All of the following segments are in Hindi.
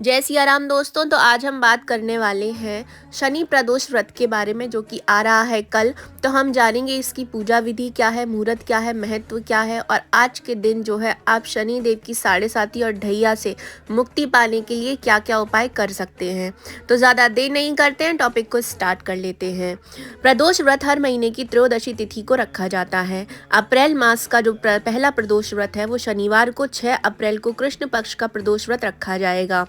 जय सिया राम दोस्तों। तो आज हम बात करने वाले हैं शनि प्रदोष व्रत के बारे में, जो कि आ रहा है कल। तो हम जानेंगे इसकी पूजा विधि क्या है, मुहूर्त क्या है, महत्व क्या है, और आज के दिन जो है आप शनि देव की साढ़े साती और ढैया से मुक्ति पाने के लिए क्या क्या उपाय कर सकते हैं। तो ज़्यादा देर नहीं करते हैं, टॉपिक को स्टार्ट कर लेते हैं। प्रदोष व्रत हर महीने की त्रयोदशी तिथि को रखा जाता है। अप्रैल मास का जो पहला प्रदोष व्रत है वो शनिवार को 6 अप्रैल को कृष्ण पक्ष का प्रदोष व्रत रखा जाएगा।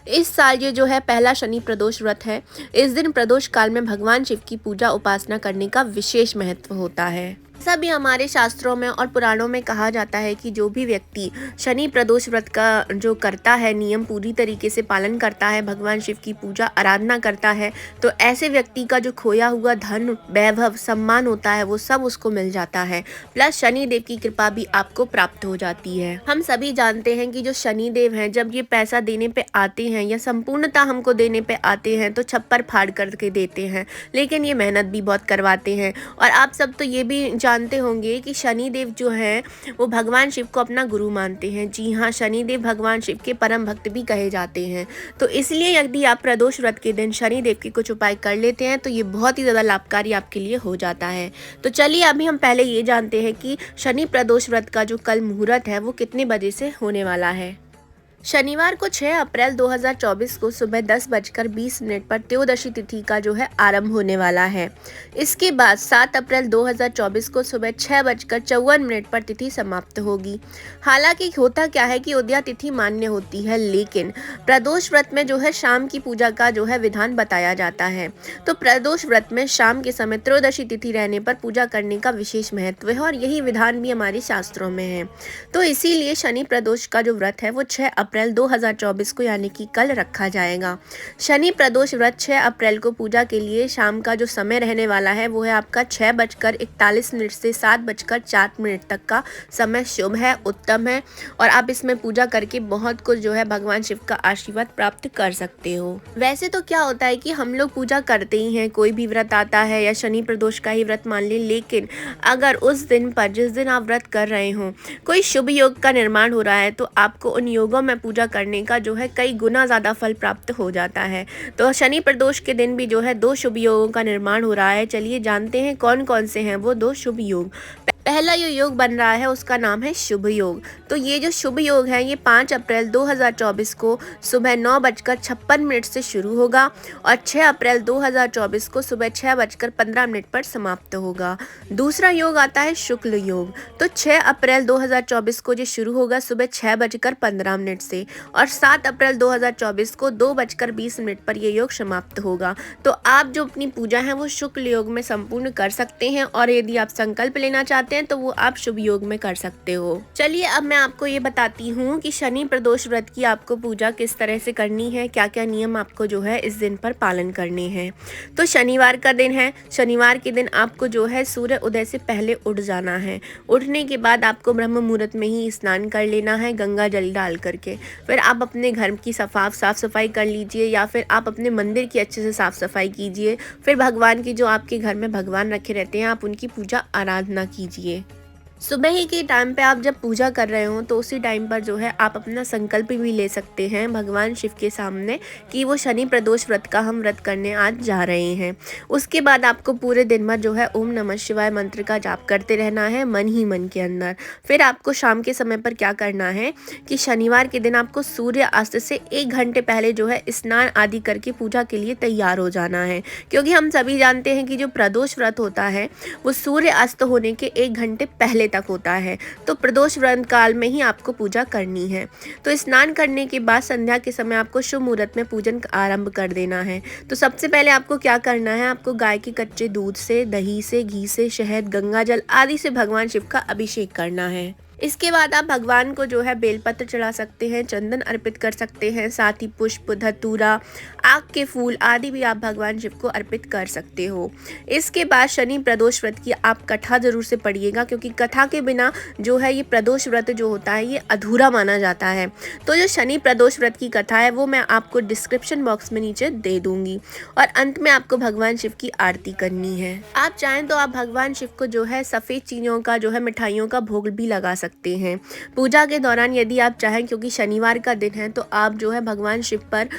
इस साल ये जो है पहला शनि प्रदोष व्रत है। इस दिन प्रदोष काल में भगवान शिव की पूजा उपासना करने का विशेष महत्व होता है। ऐसा भी हमारे शास्त्रों में और पुराणों में कहा जाता है कि जो भी व्यक्ति शनि प्रदोष व्रत का जो करता है, नियम पूरी तरीके से पालन करता है, भगवान शिव की पूजा आराधना करता है, तो ऐसे व्यक्ति का जो खोया हुआ धन, वैभव, सम्मान होता है वो सब उसको मिल जाता है। प्लस शनि देव की कृपा भी आपको प्राप्त हो जाती है। हम सभी जानते हैं कि जो शनि देव हैं, जब ये पैसा देने पे आते हैं या संपूर्णता हमको देने पे आते हैं तो छप्पर फाड़ करके देते हैं, लेकिन ये मेहनत भी बहुत करवाते हैं। और आप सब तो ये भी जानते होंगे कि शनि देव जो है वो भगवान शिव को अपना गुरु मानते हैं। जी हाँ, शनि देव भगवान शिव के परम भक्त भी कहे जाते हैं। तो इसलिए यदि आप प्रदोष व्रत के दिन शनि देव के कुछ उपाय कर लेते हैं तो ये बहुत ही ज़्यादा लाभकारी आपके लिए हो जाता है। तो चलिए अभी हम पहले ये जानते हैं कि शनि प्रदोष व्रत का जो कल मुहूर्त है वो कितने बजे से होने वाला है। शनिवार को 6 अप्रैल 2024 को सुबह 10:20 पर त्रयोदशी तिथि का जो है आरंभ होने वाला है। इसके बाद 7 अप्रैल 2024 को सुबह 6:54 पर तिथि समाप्त होगी। हालांकि होता क्या है कि उदया तिथि मान्य होती है, लेकिन प्रदोष व्रत में जो है शाम की पूजा का जो है विधान बताया जाता है। तो प्रदोष व्रत में शाम के समय त्रयोदशी तिथि रहने पर पूजा करने का विशेष महत्व है और यही विधान भी हमारे शास्त्रों में है। तो इसीलिए शनि प्रदोष का जो व्रत है वो 6 अप्रैल 2024 को यानी कि कल रखा जाएगा। शनि प्रदोष व्रत 6 अप्रैल को पूजा के लिए शाम का जो समय रहने वाला है वो है आपका 6:41 से 7:04 तक का समय शुभ है, उत्तम है, और आप इसमें पूजा करके बहुत कुछ जो है भगवान शिव का आशीर्वाद प्राप्त कर सकते हो। वैसे तो क्या होता है कि हम लोग पूजा करते ही हैं, कोई भी व्रत आता है या शनि प्रदोष का ही व्रत मान लें, लेकिन अगर उस दिन पर जिस दिन आप व्रत कर रहे हो कोई शुभ योग का निर्माण हो रहा है तो आपको उन योगों में पूजा करने का जो है कई गुना ज़्यादा फल प्राप्त हो जाता है। तो शनि प्रदोष के दिन भी जो है 2 शुभ योगों का निर्माण हो रहा है। चलिए जानते हैं कौन कौन से हैं वो 2 शुभ योग। पहला जो योग बन रहा है उसका नाम है शुभ योग। तो ये जो शुभ योग है ये 5 अप्रैल 2024 को सुबह 9:56 से शुरू होगा और 6 अप्रैल 2024 को सुबह 6:15 पर समाप्त होगा। दूसरा योग आता है शुक्ल योग। तो 6 अप्रैल 2024 को ये शुरू होगा सुबह 6:15 से और 7 अप्रैल 2024 को 2:20 पर ये योग समाप्त होगा। तो आप जो अपनी पूजा है वो शुक्ल योग में संपूर्ण कर सकते हैं, और यदि आप संकल्प लेना चाहते हैं तो वो आप शुभ योग में कर सकते हो। चलिए अब मैं आपको ये बताती हूँ कि शनि प्रदोष व्रत की आपको पूजा किस तरह से करनी है, क्या क्या नियम आपको जो है इस दिन पर पालन करने हैं। तो शनिवार का दिन है। शनिवार के दिन आपको जो है सूर्य उदय से पहले उठ जाना है। उठने के बाद आपको ब्रह्म मुहूर्त में ही स्नान कर लेना है गंगा जल डाल करके। फिर आप अपने घर की साफ सफाई कर लीजिए या फिर आप अपने मंदिर की अच्छे से साफ सफाई कीजिए। फिर भगवान की जो आपके घर में भगवान रखे रहते हैं आप उनकी पूजा आराधना कीजिए। सुबह ही के टाइम पे आप जब पूजा कर रहे हो तो उसी टाइम पर जो है आप अपना संकल्प भी ले सकते हैं भगवान शिव के सामने कि वो शनि प्रदोष व्रत का हम व्रत करने आज जा रहे हैं। उसके बाद आपको पूरे दिन भर जो है ओम नमः शिवाय मंत्र का जाप करते रहना है मन ही मन के अंदर। फिर आपको शाम के समय पर क्या करना है कि शनिवार के दिन आपको सूर्य अस्त से 1 घंटे पहले जो है स्नान आदि करके पूजा के लिए तैयार हो जाना है, क्योंकि हम सभी जानते हैं कि जो प्रदोष व्रत होता है वो सूर्य अस्त होने के 1 घंटे पहले तक होता है। तो प्रदोष व्रत काल में ही आपको पूजा करनी है। तो स्नान करने के बाद संध्या के समय आपको शुभ मुहूर्त में पूजन आरंभ कर देना है। तो सबसे पहले आपको क्या करना है, आपको गाय के कच्चे दूध से, दही से, घी से, शहद, गंगा जल आदि से भगवान शिव का अभिषेक करना है। इसके बाद आप भगवान को जो है बेलपत्र चढ़ा सकते हैं, चंदन अर्पित कर सकते हैं, साथ ही पुष्प, धतूरा, आग के फूल आदि भी आप भगवान शिव को अर्पित कर सकते हो। इसके बाद शनि प्रदोष व्रत की आप कथा जरूर से पढ़िएगा, क्योंकि कथा के बिना जो है ये प्रदोष व्रत जो होता है ये अधूरा माना जाता है। तो जो शनि प्रदोष व्रत की कथा है वो मैं आपको डिस्क्रिप्शन बॉक्स में नीचे दे दूंगी। और अंत में आपको भगवान शिव की आरती करनी है। आप चाहें तो आप भगवान शिव को जो है सफ़ेद चीज़ों का जो है मिठाइयों का भोग भी लगा सकते सकते हैं। पूजा के दौरान यदि आप चाहें, क्योंकि शनिवार का दिन है, तो आप जो है भगवान शिव पर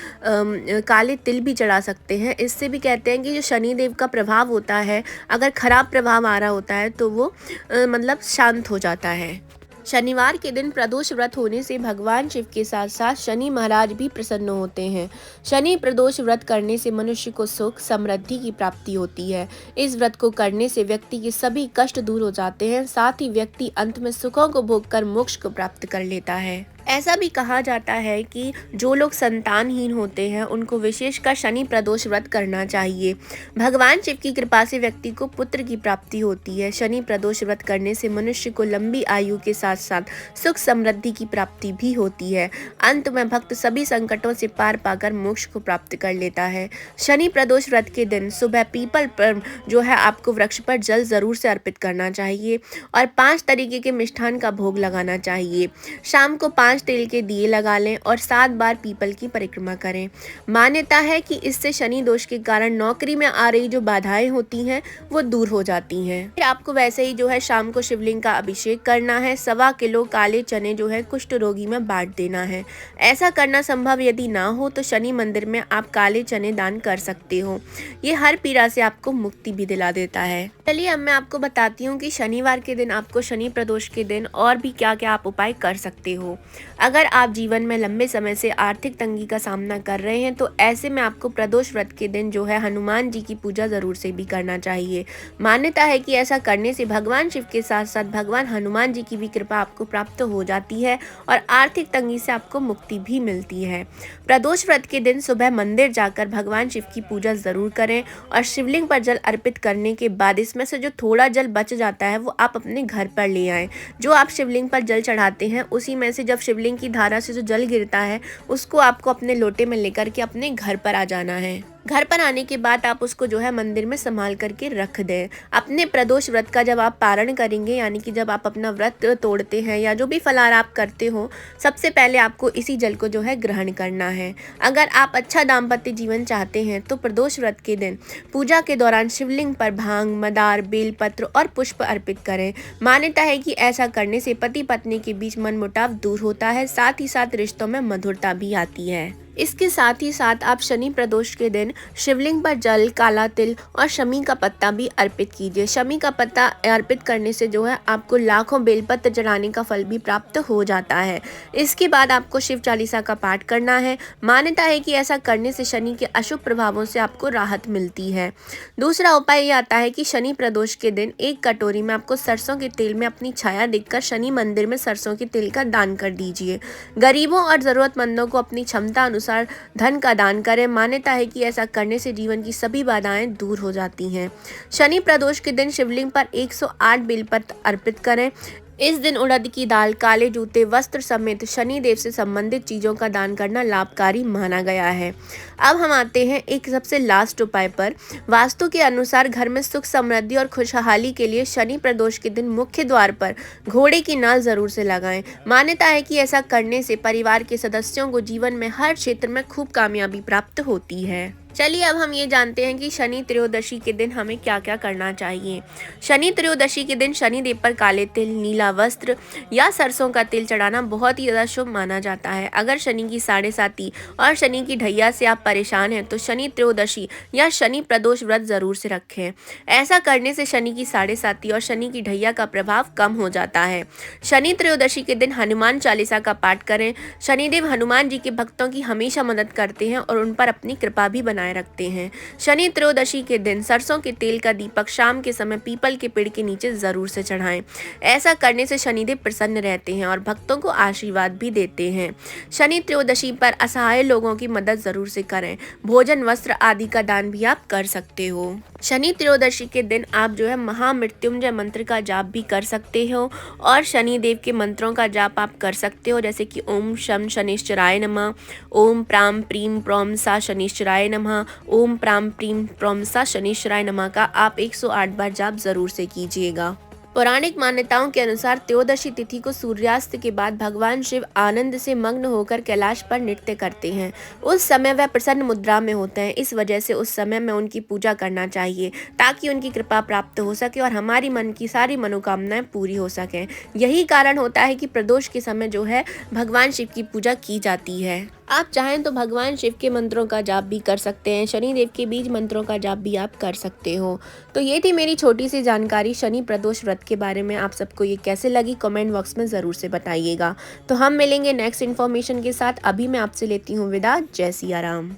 काले तिल भी चढ़ा सकते हैं। इससे भी कहते हैं कि जो शनिदेव का प्रभाव होता है, अगर खराब प्रभाव आ रहा होता है तो वो मतलब शांत हो जाता है। शनिवार के दिन प्रदोष व्रत होने से भगवान शिव के साथ साथ शनि महाराज भी प्रसन्न होते हैं। शनि प्रदोष व्रत करने से मनुष्य को सुख समृद्धि की प्राप्ति होती है। इस व्रत को करने से व्यक्ति के सभी कष्ट दूर हो जाते हैं, साथ ही व्यक्ति अंत में सुखों को भोग कर मोक्ष को प्राप्त कर लेता है। ऐसा भी कहा जाता है कि जो लोग संतानहीन होते हैं उनको विशेषकर शनि प्रदोष व्रत करना चाहिए। भगवान शिव की कृपा से व्यक्ति को पुत्र की प्राप्ति होती है। शनि प्रदोष व्रत करने से मनुष्य को लंबी आयु के साथ साथ सुख समृद्धि की प्राप्ति भी होती है। अंत में भक्त सभी संकटों से पार पाकर मोक्ष को प्राप्त कर लेता है। शनि प्रदोष व्रत के दिन सुबह पीपल पर जो है आपको वृक्ष पर जल जरूर से अर्पित करना चाहिए और 5 तरीके के मिष्ठान का भोग लगाना चाहिए। शाम को 5 तेल के दिए लगा लें और 7 बार पीपल की परिक्रमा करें। मान्यता है कि इससे शनि दोष के कारण नौकरी में आ रही जो बाधाएं होती हैं वो दूर हो जाती हैं। फिर आपको वैसे ही जो है शाम को शिवलिंग का अभिषेक करना है। 1.25 किलो काले चने जो है कुष्ठ रोगी में बांट देना है। ऐसा करना संभव यदि ना हो तो शनि मंदिर में आप काले चने दान कर सकते हो। ये हर पीड़ा से आपको मुक्ति भी दिला देता है। चलिए अब मैं आपको बताती हूँ कि शनिवार के दिन आपको शनि प्रदोष के दिन और भी क्या क्या आप उपाय कर सकते हो। अगर आप जीवन में लंबे समय से आर्थिक तंगी का सामना कर रहे हैं तो ऐसे में आपको प्रदोष व्रत के दिन जो है हनुमान जी की पूजा जरूर से भी करना चाहिए। मान्यता है कि ऐसा करने से भगवान शिव के साथ साथ भगवान हनुमान जी की भी कृपा आपको प्राप्त हो जाती है और आर्थिक तंगी से आपको मुक्ति भी मिलती है। प्रदोष व्रत के दिन सुबह मंदिर जाकर भगवान शिव की पूजा जरूर करें और शिवलिंग पर जल अर्पित करने के बाद इसमें से जो थोड़ा जल बच जाता है वो आप अपने घर पर ले आएं। जो आप शिवलिंग पर जल चढ़ाते हैं उसी में से जब शिवलिंग की धारा से जो जल गिरता है उसको आपको अपने लोटे में लेकर के अपने घर पर आ जाना है। घर पर आने के बाद आप उसको जो है मंदिर में संभाल करके रख दें। अपने प्रदोष व्रत का जब आप पारण करेंगे, यानी कि जब आप अपना व्रत तोड़ते हैं या जो भी फलाहार आप करते हो, सबसे पहले आपको इसी जल को जो है ग्रहण करना है। अगर आप अच्छा दाम्पत्य जीवन चाहते हैं तो प्रदोष व्रत के दिन पूजा के दौरान शिवलिंग पर भांग, मदार, बेलपत्र और पुष्प अर्पित करें। मान्यता है कि ऐसा करने से पति पत्नी के बीच मनमुटाव दूर होता है, साथ ही साथ रिश्तों में मधुरता भी आती है। इसके साथ ही साथ आप शनि प्रदोष के दिन शिवलिंग पर जल, काला तिल और शमी का पत्ता भी अर्पित कीजिए। शमी का पत्ता अर्पित करने से जो है आपको लाखों बेलपत्र चढ़ाने का फल भी प्राप्त हो जाता है। इसके बाद आपको शिव चालीसा का पाठ करना है। मान्यता है कि ऐसा करने से शनि के अशुभ प्रभावों से आपको राहत मिलती है। दूसरा उपाय ये आता है कि शनि प्रदोष के दिन 1 कटोरी में आपको सरसों के तेल में अपनी छाया देखकर शनि मंदिर में सरसों के तेल का दान कर दीजिए। गरीबों और जरूरतमंदों को अपनी क्षमता अनुसार धन का दान करें। मान्यता है कि ऐसा करने से जीवन की सभी बाधाएं दूर हो जाती हैं। शनि प्रदोष के दिन शिवलिंग पर 108 बेलपत्र अर्पित करें। इस दिन उड़द की दाल, काले जूते, वस्त्र समेत शनि देव से संबंधित चीजों का दान करना लाभकारी माना गया है। अब हम आते हैं एक सबसे लास्ट उपाय पर। वास्तु के अनुसार घर में सुख समृद्धि और खुशहाली के लिए शनि प्रदोष के दिन मुख्य द्वार पर घोड़े की नाल जरूर से लगाएं। मान्यता है कि ऐसा करने से परिवार के सदस्यों को जीवन में हर क्षेत्र में खूब कामयाबी प्राप्त होती है। चलिए अब हम ये जानते हैं कि शनि त्रयोदशी के दिन हमें क्या क्या करना चाहिए। शनि त्रयोदशी के दिन शनि देव पर काले तिल, नीला वस्त्र या सरसों का तेल चढ़ाना बहुत ही ज़्यादा शुभ माना जाता है। अगर शनि की 7.5 और शनि की ढैया से आप परेशान हैं तो शनि त्रयोदशी या शनि प्रदोष व्रत जरूर से रखें। ऐसा करने से शनि की 7.5 और शनि की ढैया का प्रभाव कम हो जाता है। शनि त्रयोदशी के दिन हनुमान चालीसा का पाठ करें। शनिदेव हनुमान जी के भक्तों की हमेशा मदद करते हैं और उन पर अपनी कृपा भी बनाए रखते हैं। शनि त्रयोदशी के दिन सरसों के तेल का दीपक शाम के समय पीपल के पेड़ के नीचे जरूर से चढ़ाएं। ऐसा करने से शनिदेव प्रसन्न रहते हैं और भक्तों को आशीर्वाद भी देते हैं। शनि त्रयोदशी पर असहाय लोगों की मदद जरूर से करें। भोजन, वस्त्र आदि का दान भी आप कर सकते हो। शनि त्रयोदशी के दिन आप जो है महामृत्युंजय मंत्र का जाप भी कर सकते हो और शनि देव के मंत्रों का जाप आप कर सकते हो, जैसे कि ओम शम शनिश्चराय नमः, ओम प्राम प्रीम प्रौम सा शनिश्चराय नमः, ओम प्राम प्रीम प्रौम सा शनिश्चराय नमः का आप 108 बार जाप जरूर से कीजिएगा। पौराणिक मान्यताओं के अनुसार त्रयोदशी तिथि को सूर्यास्त के बाद भगवान शिव आनंद से मग्न होकर कैलाश पर नृत्य करते हैं। उस समय वह प्रसन्न मुद्रा में होते हैं, इस वजह से उस समय में उनकी पूजा करना चाहिए ताकि उनकी कृपा प्राप्त हो सके और हमारी मन की सारी मनोकामनाएं पूरी हो सकें। यही कारण होता है कि प्रदोष के समय जो है भगवान शिव की पूजा की जाती है। आप चाहें तो भगवान शिव के मंत्रों का जाप भी कर सकते हैं, शनिदेव के बीज मंत्रों का जाप भी आप कर सकते हो। तो ये थी मेरी छोटी सी जानकारी शनि प्रदोष व्रत के बारे में। आप सबको ये कैसे लगी कमेंट बॉक्स में ज़रूर से बताइएगा। तो हम मिलेंगे नेक्स्ट इन्फॉर्मेशन के साथ। अभी मैं आपसे लेती हूँ विदा। जय सिया राम।